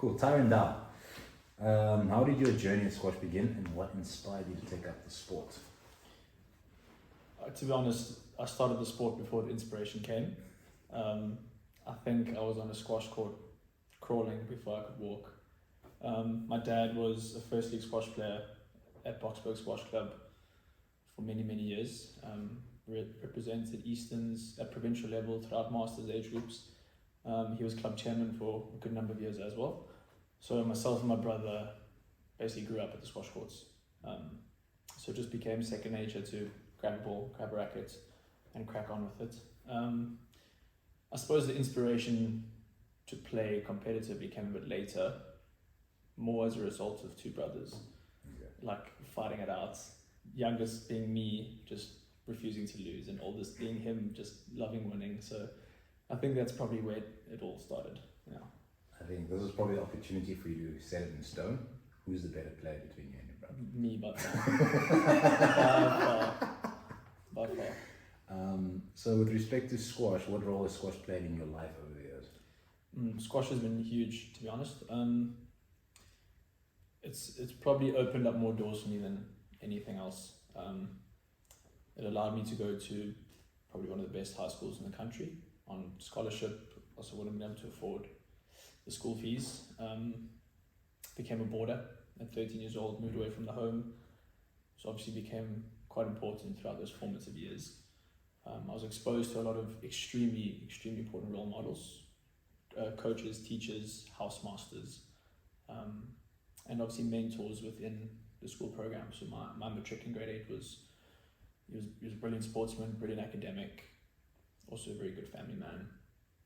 Cool. Tyrone Dial. How did your journey in squash begin, and what inspired you to take up the sport? To be honest, I started the sport before the inspiration came. I think I was on a squash court crawling before I could walk. My dad was a first league squash player at Park Squash Club for many, many years. Represented Easterns at provincial level throughout masters age groups. He was club chairman for a good number of years as well. So myself and my brother basically grew up at the squash courts. So it just became second nature to grab a ball, grab a racket, and crack on with it. I suppose the inspiration to play competitively came a bit later, more as a result of two brothers, like fighting it out. Youngest being me, just refusing to lose, and oldest being him, just loving winning. So I think that's probably where it all started. Yeah. I think this is probably the opportunity for you to set it in stone. Who's the better player between you and your brother? Me, by far. By far. So with respect to squash, what role has squash played in your life over the years? Squash has been huge, to be honest. It's probably opened up more doors for me than anything else. It allowed me to go to probably one of the best high schools in the country on scholarship. Also wouldn't be able to afford the school fees. Became a boarder at 13 years old, moved away from the home. So obviously became quite important throughout those formative years. I was exposed to a lot of extremely, extremely important role models, coaches, teachers, housemasters, and obviously mentors within the school program. So my matric in grade 8 was a brilliant sportsman, brilliant academic, also a very good family man.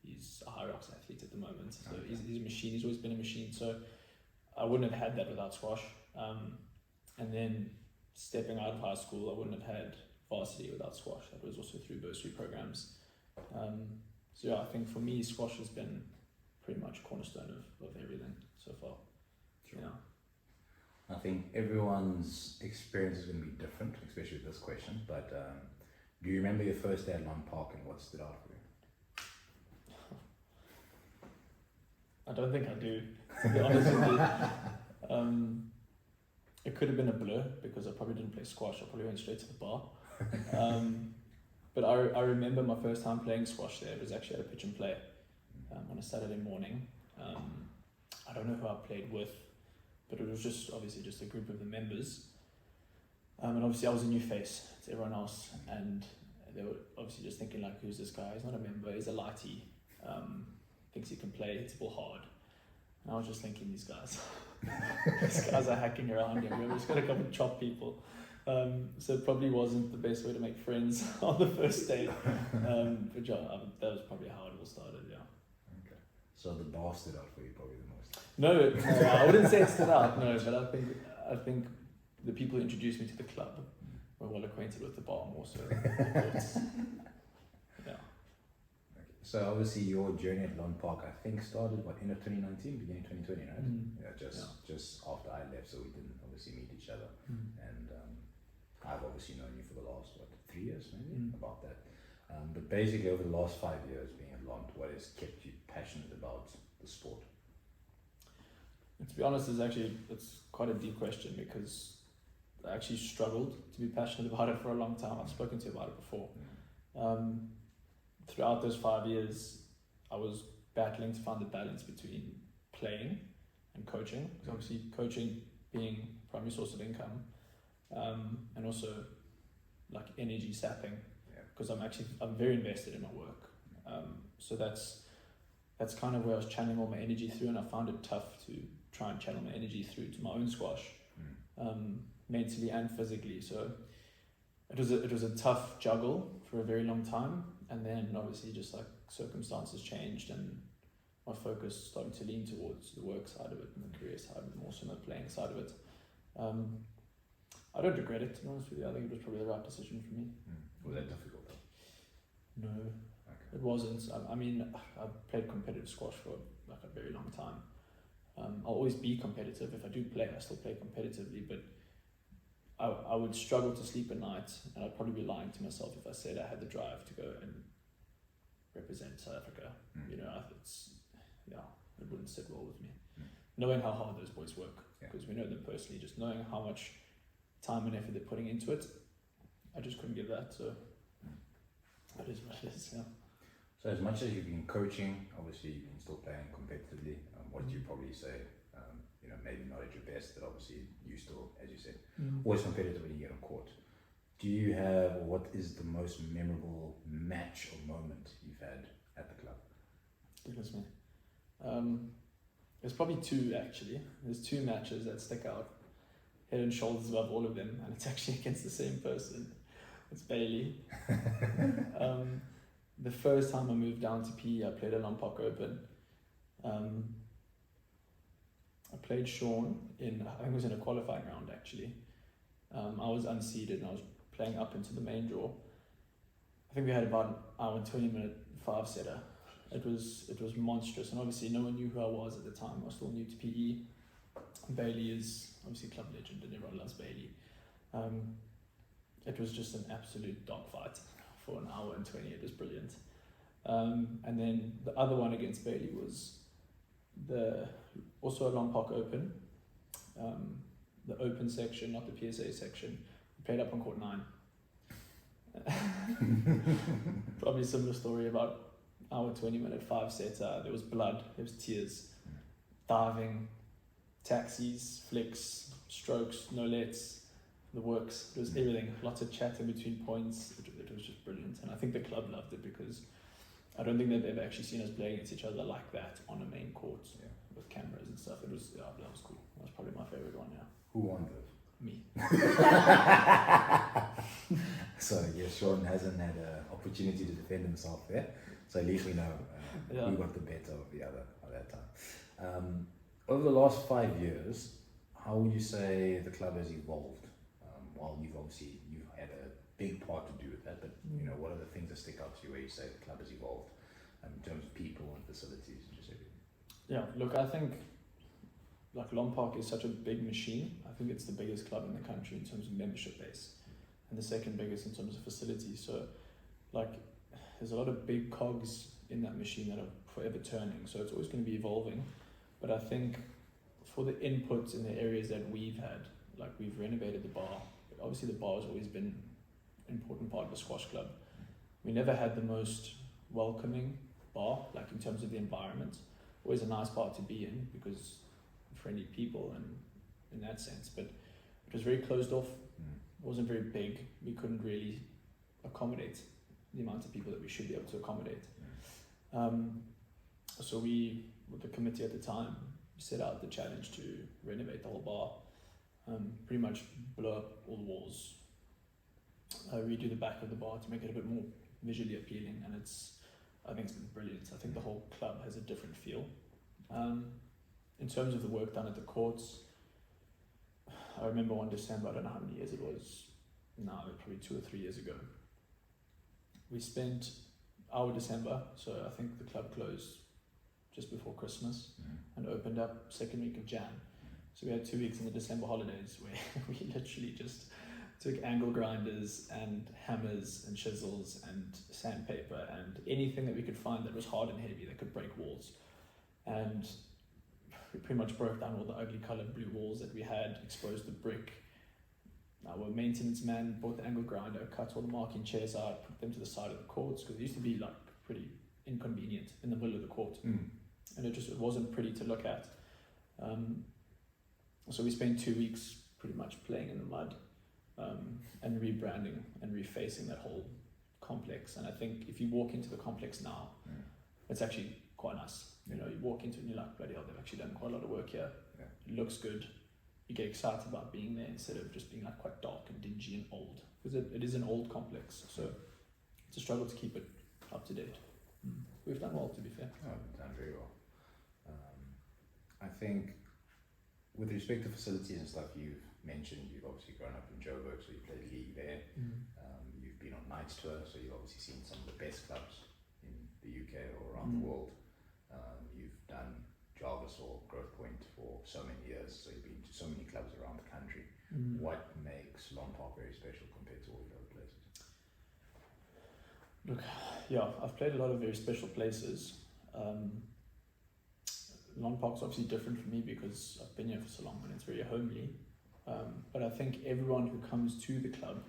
He's a high rocks athlete at the moment, so he's a machine. He's always been a machine. So I wouldn't have had that without squash. And then stepping out of high school, I wouldn't have had varsity without squash. That was also through bursary programs. So yeah, I think for me, squash has been pretty much cornerstone of everything so far. Sure. Yeah. I think everyone's experience is going to be different, especially with this question. But do you remember your first day at Londt Park and what stood out for you? I don't think I do, to be honest with you. It could have been a blur because I probably didn't play squash. I probably went straight to the bar. But I remember my first time playing squash there. It was actually at a pitch and play on a Saturday morning. I don't know who I played with, but it was just obviously just a group of the members. And obviously I was a new face to everyone else, and they were obviously just thinking like, who's this guy? He's not a member, he's a lighty, thinks he can play, hits the ball hard. And I was just thinking, these guys are hacking around here, we're just gonna come and chop people. So it probably wasn't the best way to make friends on the first day. But yeah, that was probably how it all started, yeah. Okay. So the bar stood out for you probably the most? No, I wouldn't say it stood out, no, but I think the people who introduced me to the club were well acquainted with the bar more so. Yeah. Okay. So obviously your journey at Londt Park, I think started end of 2019, beginning 2020, right? Yeah, just after I left, so we didn't obviously meet each other. And I've obviously known you for the last 3 years maybe, about that. But basically over the last 5 years being at Londt, what has kept you passionate about the sport? To be honest, it's quite a deep question because I actually struggled to be passionate about it for a long time. I've spoken to you about it before. Throughout those 5 years, I was battling to find the balance between playing and coaching. So obviously coaching being primary source of income, and also like energy sapping, because I'm very invested in my work. So that's kind of where I was channeling all my energy through, and I found it tough to try and channel my energy through to my own squash, mentally and physically. So it was a tough juggle for a very long time, and then obviously just like circumstances changed and my focus started to lean towards the work side of it and the career side, and more so the playing side of it. I don't regret it, to be honest with you. I think it was probably the right decision for me. Was that difficult though? No, it wasn't. I mean, I've played competitive squash for like a very long time. I'll always be competitive. If I do play, I still play competitively, but I would struggle to sleep at night, and I'd probably be lying to myself if I said I had the drive to go and represent South Africa. You know, it wouldn't sit well with me. knowing how hard those boys work, Yeah. because we know them personally, just knowing how much time and effort they're putting into it, I just couldn't give that. So that is what it is. Yeah. So as much as you've been coaching, obviously you've been still playing competitively. What do you probably say? Maybe not at your best, but obviously you still, as you said, always competitive when you get on court. Do you have, or what is the most memorable match or moment you've had at the club? Goodness me. There's probably two actually. There's two matches that stick out, head and shoulders above all of them, and it's actually against the same person. It's Bailey. The first time I moved down to PE, I played a Londt Park Open. I played Sean I think it was in a qualifying round actually. I was unseeded and I was playing up into the main draw. I think we had about an hour and 20-minute 5-setter. It was monstrous, and obviously no one knew who I was at the time. I was still new to PE. Bailey is obviously club legend and everyone loves Bailey. It was just an absolute dogfight for an hour and 20. It was brilliant. And then the other one against Bailey was also a Londt Park Open. The open section, not the PSA section. We played up on court 9. Probably similar story, about hour 20-minute 5-setter. There was blood, there was tears, diving, taxis, flicks, strokes, no lets, the works. It was everything. Lots of chatting between points. It was just brilliant, and I think the club loved it because I don't think they've ever actually seen us playing against each other like that on a main court with cameras and stuff. That was cool. That was probably my favorite one. Yeah. Who won those? Me. So yes, Sean hasn't had an opportunity to defend himself there. So at least we know who got the better of the other at that time. Over the last 5 years, how would you say the club has evolved? While you've had a big part to do with that, but what are the things that stick out to you where you say the club has evolved in terms of people and facilities and just everything? Yeah, look, I think like Londt Park is such a big machine. I think it's the biggest club in the country in terms of membership base, and the second biggest in terms of facilities. So like there's a lot of big cogs in that machine that are forever turning, so it's always going to be evolving. But I think for the inputs in the areas that we've had, like we've renovated the bar. Obviously the bar has always been an important part of the squash club. We never had the most welcoming bar, like in terms of the environment. Always a nice bar to be in because friendly people and in that sense, but it was very closed off. It wasn't very big. We couldn't really accommodate the amount of people that we should be able to accommodate. So we, with the committee at the time, set out the challenge to renovate the whole bar. Pretty much blow up all the walls, redo the back of the bar to make it a bit more visually appealing, and I think it's been brilliant. I think the whole club has a different feel. In terms of the work done at the courts, I remember one December, I don't know how many years it was now, probably 2 or 3 years ago. We spent our December, so I think the club closed just before Christmas and opened up second week of Jan. So we had 2 weeks in the December holidays where we literally just took angle grinders and hammers and chisels and sandpaper and anything that we could find that was hard and heavy that could break walls. And we pretty much broke down all the ugly coloured blue walls that we had, exposed the brick. Our maintenance man bought the angle grinder, cut all the marking chairs out, put them to the side of the courts, because it used to be like pretty inconvenient in the middle of the court. And it wasn't pretty to look at. So we spent 2 weeks pretty much playing in the mud and rebranding and refacing that whole complex. And I think if you walk into the complex now, it's actually quite nice. You walk into it and you're like, bloody hell, they've actually done quite a lot of work here. It looks good. You get excited about being there instead of just being like quite dark and dingy and old, because it is an old complex. So it's a struggle to keep it up to date. We've done well, to be fair. Oh, we've done very well. I think with respect to facilities and stuff, you've mentioned you've obviously grown up in Joburg, so you played league there. You've been on Knights tour, so you've obviously seen some of the best clubs in the UK or around the world. You've done Jarvis or Growth Point for so many years, so you've been to so many clubs around the country. What makes Londt Park very special compared to all the other places? Look, yeah, I've played a lot of very special places. Londt Park's obviously different for me because I've been here for so long and it's very homely. But I think everyone who comes to the club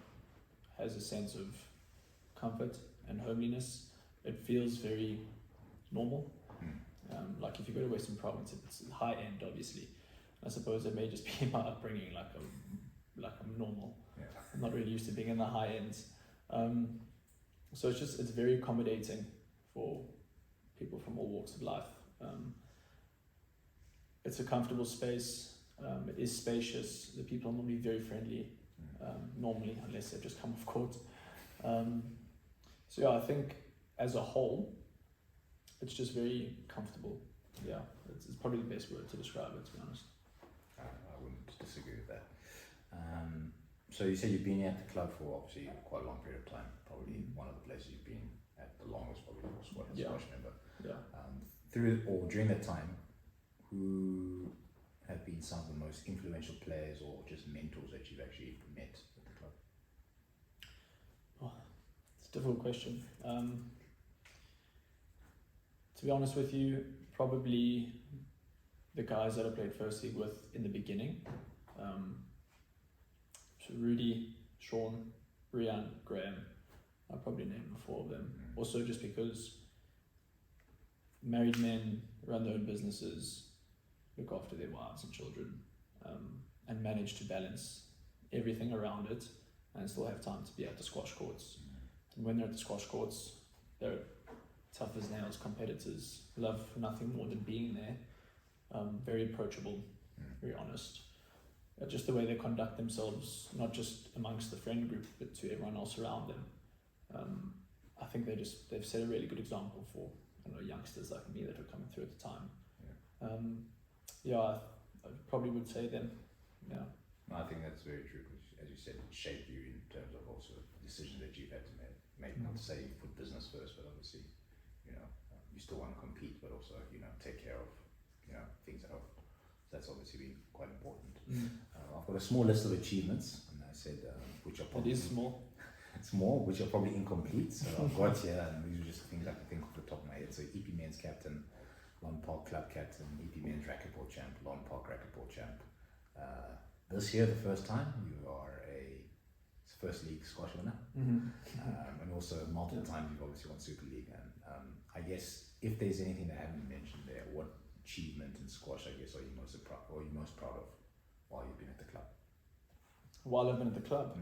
has a sense of comfort and homeliness. It feels very normal. Like if you go to Western Province, it's high end, obviously. I suppose it may just be my upbringing, like I'm normal. Yeah. I'm not really used to being in the high ends. So it's very accommodating for people from all walks of life. It's a comfortable space. It is spacious. The people are normally very friendly, normally, unless they've just come off court. So yeah, I think as a whole, it's just very comfortable. Yeah, it's probably the best word to describe it, to be honest. I wouldn't disagree with that. So you say you've been at the club for obviously quite a long period of time. Probably one of the places you've been at the longest, probably for squash member. Yeah. Through or during that time, who have been some of the most influential players or just mentors that you've actually met at the club? It's a difficult question. To be honest with you, probably the guys that I played first league with in the beginning. So Rudy, Sean, Brian, Graham, I'll probably name 4 of them. Also just because married men run their own businesses, look after their wives and children, and manage to balance everything around it and still have time to be at the squash courts. And when they're at the squash courts, they're tough as nails competitors, love nothing more than being there, very approachable, very honest. Just the way they conduct themselves, not just amongst the friend group, but to everyone else around them. I think they've set a really good example for youngsters like me that are coming through at the time. I probably would say them. Yeah. No, I think that's very true. As you said, it shaped you in terms of also decisions that you've had to make. Maybe not to say you put business first, but obviously, you still want to compete, but also, take care of, things at home. So that's obviously been quite important. I've got a small list of achievements, and I said, which are probably... It is small. Small, which are probably incomplete. So I've got here, and these are just things I can think off the top of my head. So EP Men's Captain, Londt Park Club Captain, EP Men's Racquetball Champ, Londt Park Racquetball Champ. This year, the first time, you are a First League squash winner. And also multiple times you've obviously won Super League. And I guess if there's anything that I haven't mentioned there, what achievement in squash, I guess, are you most proud of while you've been at the club? While I've been at the club?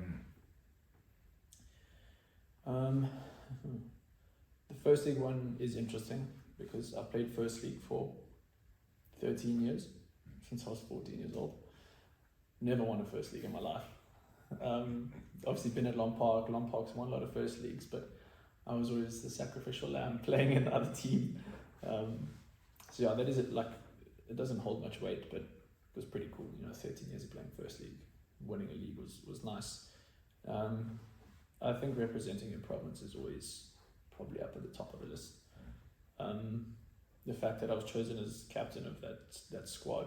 The First League one is interesting because I played First League for 13 years, since I was 14 years old. Never won a First League in my life. Obviously been at Londt Park. Londt Park's won a lot of First Leagues, but I was always the sacrificial lamb playing in the other team. So yeah, that is it. Like, it doesn't hold much weight, but it was pretty cool. 13 years of playing First League, winning a league was nice. I think representing your province is always probably up at the top of the list. The fact that I was chosen as captain of that squad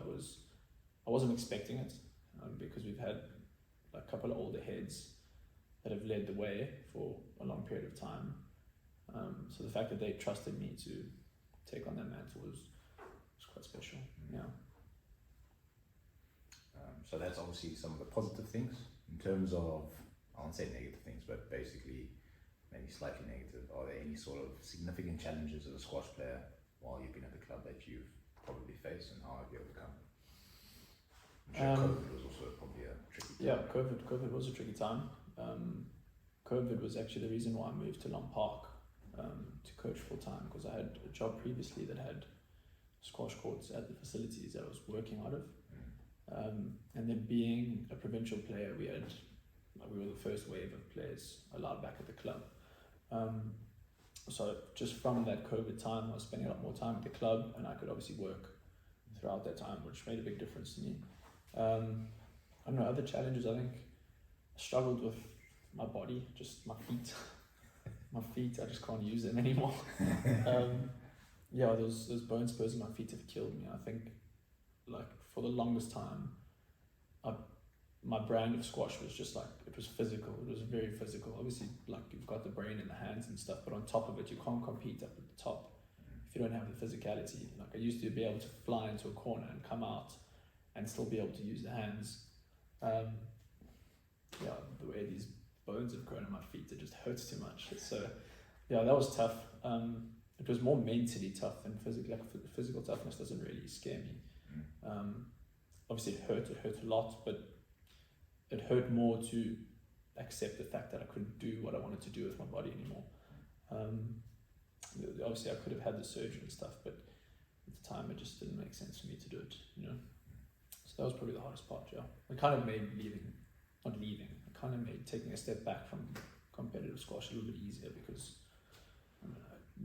I wasn't expecting it, because we've had a couple of older heads that have led the way for a long period of time. So the fact that they trusted me to take on that mantle was quite special. Yeah. So that's obviously some of the positive things. In terms of, I won't say negative things, but basically maybe slightly negative, are there any sort of significant challenges as a squash player while you've been at the club that you've probably faced, and how have you overcome? I'm sure COVID was also probably a tricky time. Yeah, COVID was a tricky time. COVID was actually the reason why I moved to Londt Park to coach full time, because I had a job previously that had squash courts at the facilities that I was working out of. And then being a provincial player, we were the first wave of players allowed back at the club. So just from that COVID time, I was spending a lot more time at the club, and I could obviously work throughout that time, which made a big difference to me. I don't know, other challenges, I think I struggled with my body, just my feet. My feet, I just can't use them anymore. Those bone spurs in my feet have killed me. I think, for the longest time, my brand of squash was just it was physical. It was very physical. Obviously, you've got the brain in the hands and stuff, but on top of it, you can't compete up at the top if you don't have the physicality. Like I used to be able to fly into a corner and come out and still be able to use the hands. Yeah, the way these bones have grown in my feet, it just hurts too much. So yeah, that was tough. It was more mentally tough than physically. Like physical toughness doesn't really scare me. Obviously it hurt a lot, but it hurt more to accept the fact that I couldn't do what I wanted to do with my body anymore. Obviously I could have had the surgery and stuff, but at the time it just didn't make sense for me to do it, you know. So that was probably the hardest part, yeah. It kind of made it kind of made taking a step back from competitive squash a little bit easier, because it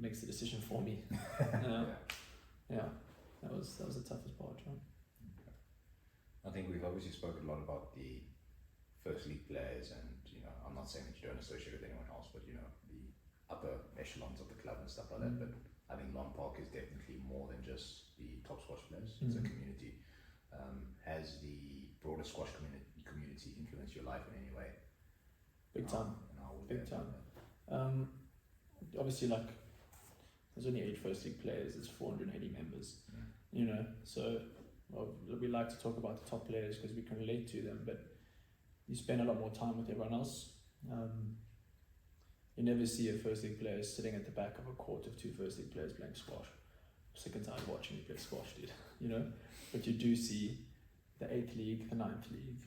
makes the decision for me. Yeah, that was the toughest part, yeah. I think we've obviously spoken a lot about the first league players, and you know, I'm not saying that you don't associate with anyone else, but you know, the upper echelons of the club and stuff like that. But I think Londt Park is definitely more than just the top squash players. It's a community. Has the broader squash community influenced your life in any way? Big time. Big time. Obviously, like, there's only 8 first league players, there's 480 members, you know, so we like to talk about the top players because we can relate to them, but you spend a lot more time with everyone else. You never see a first league player sitting at the back of a court of 2 first league players playing squash. I'm sick and tired of watching you play squash, dude, you know, but you do see the 8th league, the 9th league,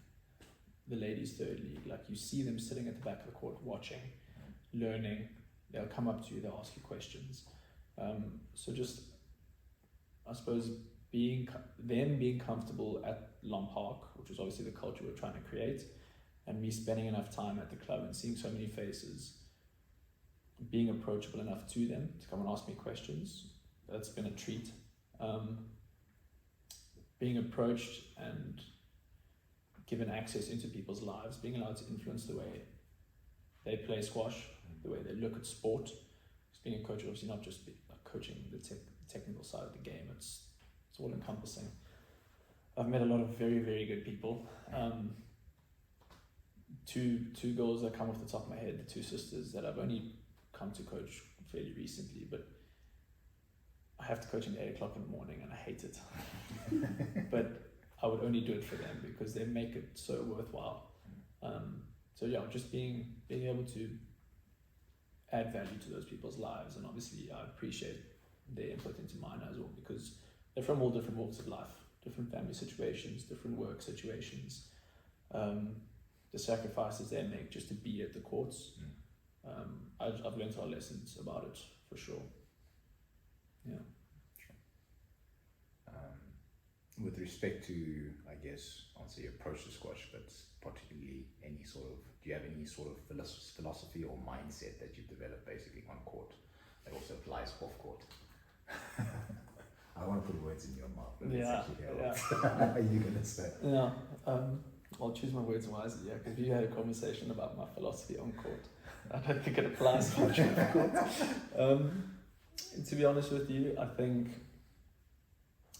the ladies' 3rd league. Like, you see them sitting at the back of the court watching, learning. They'll come up to you, they'll ask you questions. So just, I suppose, being comfortable at Londt Park, which is obviously the culture we're trying to create, and me spending enough time at the club and seeing so many faces, being approachable enough to them to come and ask me questions, that's been a treat. Being approached and given access into people's lives, being allowed to influence the way they play squash, the way they look at sport. Because being a coach, obviously not just coaching the technical side of the game, it's all encompassing. I've met a lot of very, very good people. Two girls that come off the top of my head, the 2 sisters that I've only come to coach fairly recently, but I have to coach at 8 o'clock in the morning and I hate it. But I would only do it for them because they make it so worthwhile. So yeah, just being able to add value to those people's lives, and obviously I appreciate their input into mine as well, because they're from all different walks of life, different family situations, different work situations, the sacrifices they make just to be at the courts. I've learned our lessons about it for sure. Yeah. With respect to, I guess, I'd say approach to squash, but particularly do you have any sort of philosophy or mindset that you've developed basically on court that also applies off court? I want to put words in your mouth, but what are you going to say? Yeah, I'll choose my words wisely, yeah, because we had a conversation about my philosophy on court. I don't think it applies much off court. To be honest with you, I think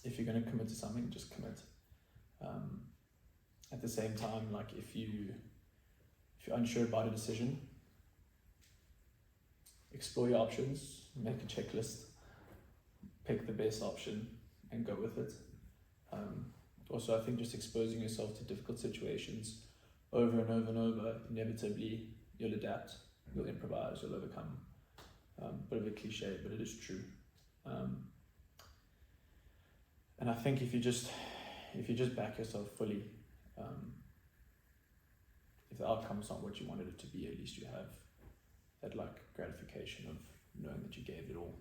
if you're going to commit to something, just commit. At the same time, like if you're unsure about a decision, explore your options, make a checklist, pick the best option and go with it. Also, I think just exposing yourself to difficult situations over and over and over, inevitably you'll adapt, you'll improvise, you'll overcome. Bit of a cliche, but it is true. And I think if you just back yourself fully, if the outcome's not what you wanted it to be, at least you have that like gratification of knowing that you gave it all.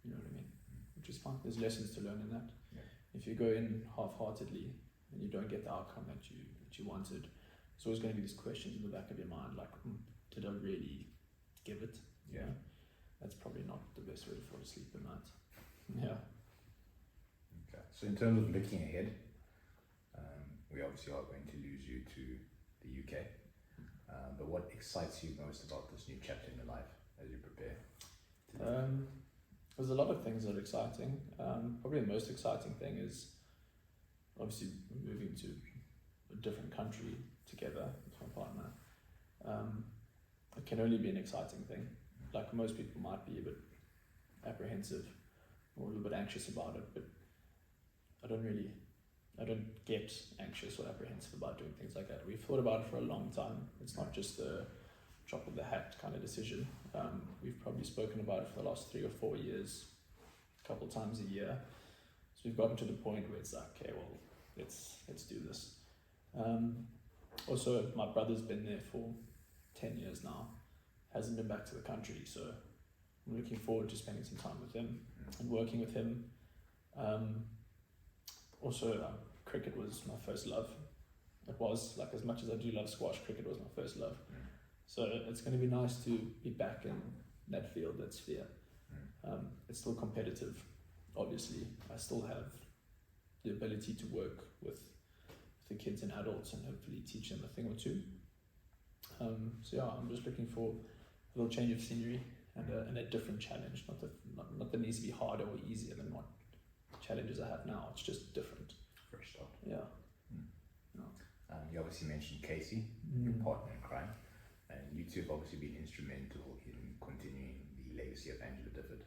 You know what I mean? Which is fun. There's lessons to learn in that. Yeah. If you go in half-heartedly and you don't get the outcome that you wanted, there's always going to be these questions in the back of your mind, like, did I really give it? Yeah. You know? That's probably not the best way to fall asleep at night. Yeah. Okay. So in terms of looking ahead, we obviously are going to lose you to the UK. But what excites you most about this new chapter in your life as you prepare? There's a lot of things that are exciting. Probably the most exciting thing is obviously moving to a different country together with my partner. It can only be an exciting thing. Like most people might be a bit apprehensive or a little bit anxious about it, but I don't get anxious or apprehensive about doing things like that. We've thought about it for a long time. It's not just a drop of the hat kind of decision. We've probably spoken about it for the last 3 or 4 years, a couple of times a year. So we've gotten to the point where it's like, okay, well, let's do this. Also, my brother's been there for 10 years now, hasn't been back to the country, so I'm looking forward to spending some time with him and working with him. Cricket was my first love. It was, like, as much as I do love squash, cricket was my first love. So it's going to be nice to be back in that field, that sphere. It's still competitive, obviously. I still have the ability to work with the kids and adults and hopefully teach them a thing or two. So yeah, I'm just looking for a little change of scenery and a different challenge. Not that needs to be harder or easier than what challenges I have now. It's just different. Fresh start. Yeah. You obviously mentioned Casey, your partner in crime, and you two have obviously been instrumental in continuing the legacy of Angela Difford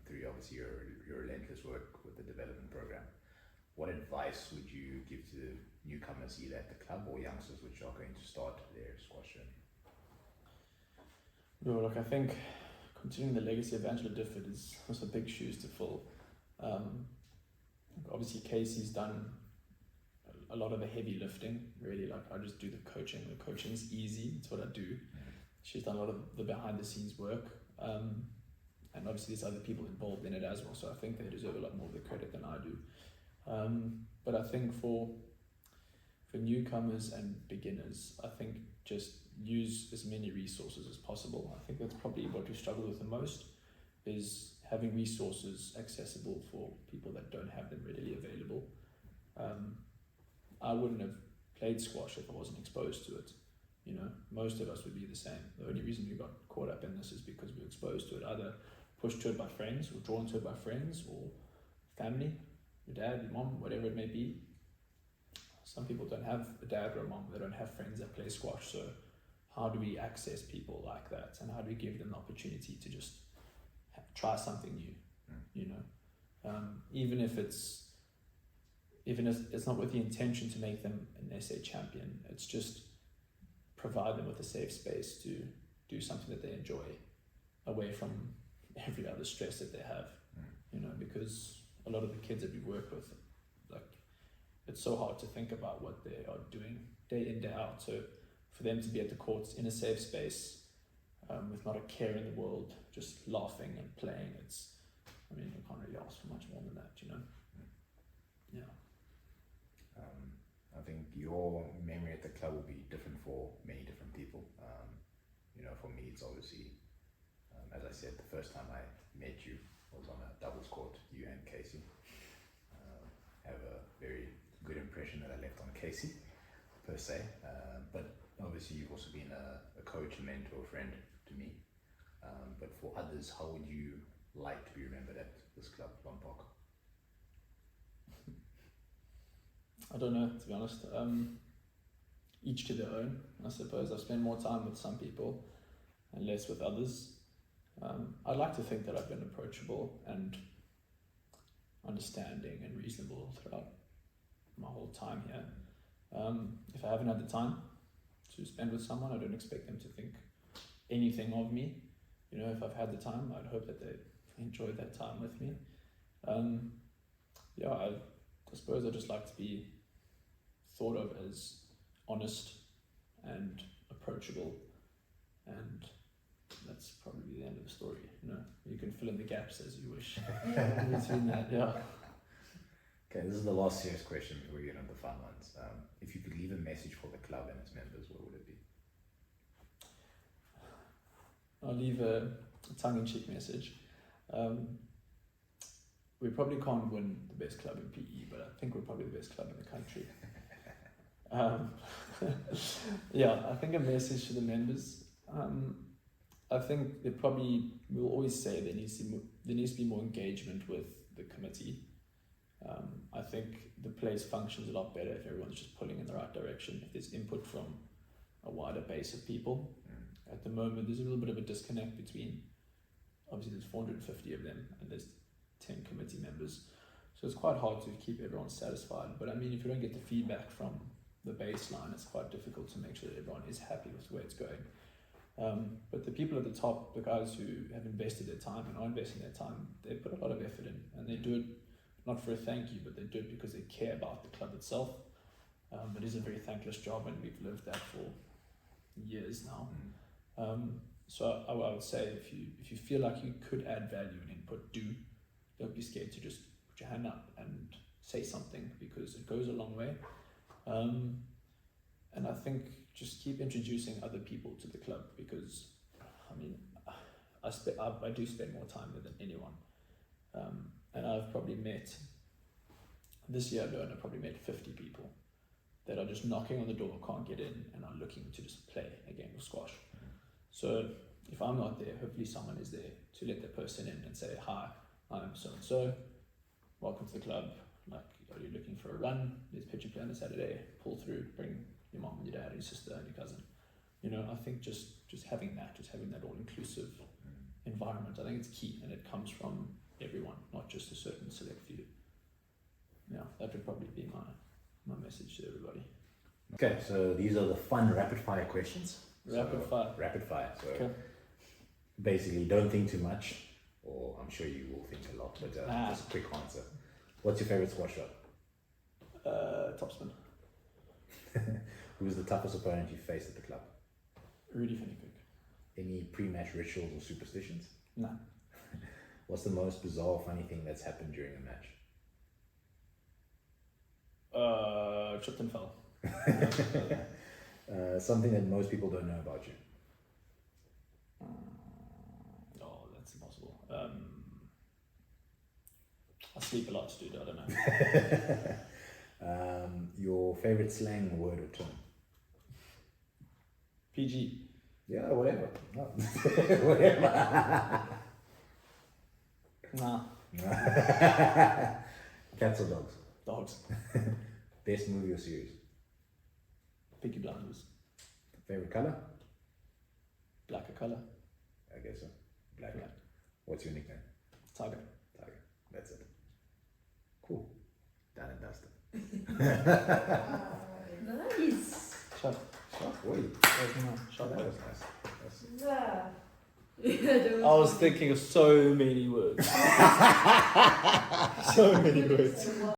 through obviously your relentless work with the development program. What advice would you give to newcomers either at the club or youngsters which are going to start their squash journey? No, look, I think continuing the legacy of Angela Difford is also big shoes to fill. Obviously, Casey's done a lot of the heavy lifting, really. Like, I just do the coaching. The coaching's easy, it's what I do. She's done a lot of the behind the scenes work. And obviously there's other people involved in it as well, so I think they deserve a lot more of the credit than I do. But I think for newcomers and beginners, I think just use as many resources as possible. I think that's probably what we struggle with the most, is having resources accessible for people that don't have them readily available. I wouldn't have played squash if I wasn't exposed to it. You know, most of us would be the same. The only reason we got caught up in this is because we were exposed to it, either pushed to it by friends or drawn to it by friends or family, your dad, your mom, whatever it may be. Some people don't have a dad or a mom, they don't have friends that play squash, so how do we access people like that, and how do we give them the opportunity to just try something new, you know? Even if it's not with the intention to make them an SA champion, it's just provide them with a safe space to do something that they enjoy away from every other stress that they have, you know, because a lot of the kids that we work with, like, it's so hard to think about what they are doing day in, day out. So for them to be at the courts in a safe space, with not a care in the world, just laughing and playing, you can't really ask for much more than that, you know? Yeah. I think your memory at the club will be different for many different people. You know, for me, it's obviously, as I said, the first time I met you was on a doubles court, you and Casey. Have a very good impression that I left on Casey, per se. But obviously, you've also been a coach, a mentor, a friend to me. But for others, how would you like to be remembered at this club, Londt Park? I don't know, to be honest. Each to their own, I suppose. I've spent more time with some people and less with others. I'd like to think that I've been approachable and understanding and reasonable throughout my whole time here. If I haven't had the time to spend with someone, I don't expect them to think anything of me. You know, if I've had the time, I'd hope that they enjoyed that time with me. I suppose I just like to be thought of as honest and approachable, and that's probably the end of the story. You know, you can fill in the gaps as you wish between that. Yeah. Okay, this is the last serious question before we get on the fun ones. If you could leave a message for the club and its members, what would it be? I'll leave a tongue-in-cheek message. We probably can't win the best club in PE, but I think we're probably the best club in the country. I think a message to the members. I think we'll always say there needs to be more engagement with the committee. I think the place functions a lot better if everyone's just pulling in the right direction, if there's input from a wider base of people. At the moment, there's a little bit of a disconnect between, obviously there's 450 of them, and there's 10 committee members. So it's quite hard to keep everyone satisfied. But I mean, if you don't get the feedback from the baseline, it's quite difficult to make sure that everyone is happy with where it's going. But the people at the top, the guys who have invested their time and are investing their time, they put a lot of effort in, and they do it not for a thank you, but they do it because they care about the club itself. It is a very thankless job, and we've lived that for years now. So I would say if you feel like you could add value and input, don't be scared to just put your hand up and say something, because it goes a long way. And I think just keep introducing other people to the club, because I mean, I do spend more time there than anyone. And I've probably met, this year alone, I've probably met 50 people that are just knocking on the door, can't get in, and are looking to just play a game of squash. So if I'm not there, hopefully someone is there to let the person in and say, hi, I'm so-and-so, welcome to the club. Like, are you looking for a run? There's pitch and play on a Saturday, pull through, bring your mom and your dad, your sister and your cousin. You know, I think just having that all-inclusive environment, I think it's key, and it comes from everyone, not just a certain select few. Yeah, that would probably be my message to everybody. Okay, so these are the fun rapid fire questions. Rapid fire. So okay. Basically, don't think too much, or I'm sure you will think a lot, but just a quick answer. What's your favorite squash shot? Topspin. Who's the toughest opponent you faced at the club? Rudy Finnicook. Any pre-match rituals or superstitions? No. What's the most bizarre or funny thing that's happened during a match? Tripped and fell. Something that most people don't know about you. Oh, that's impossible. I sleep a lot, dude. I don't know. Your favorite slang word or term? PG. Yeah, whatever. Whatever. Nah. Cats or dogs? Dogs. Best movie or series? Peaky Blinders. Favorite color? Blacker color. I guess so. Black. Yeah. What's your nickname? Tiger. Tiger. That's it. Cool. Done and dusted. Nice. Shut. Wait. Shut. That was nice. Yeah. I was thinking of so many words. So many words.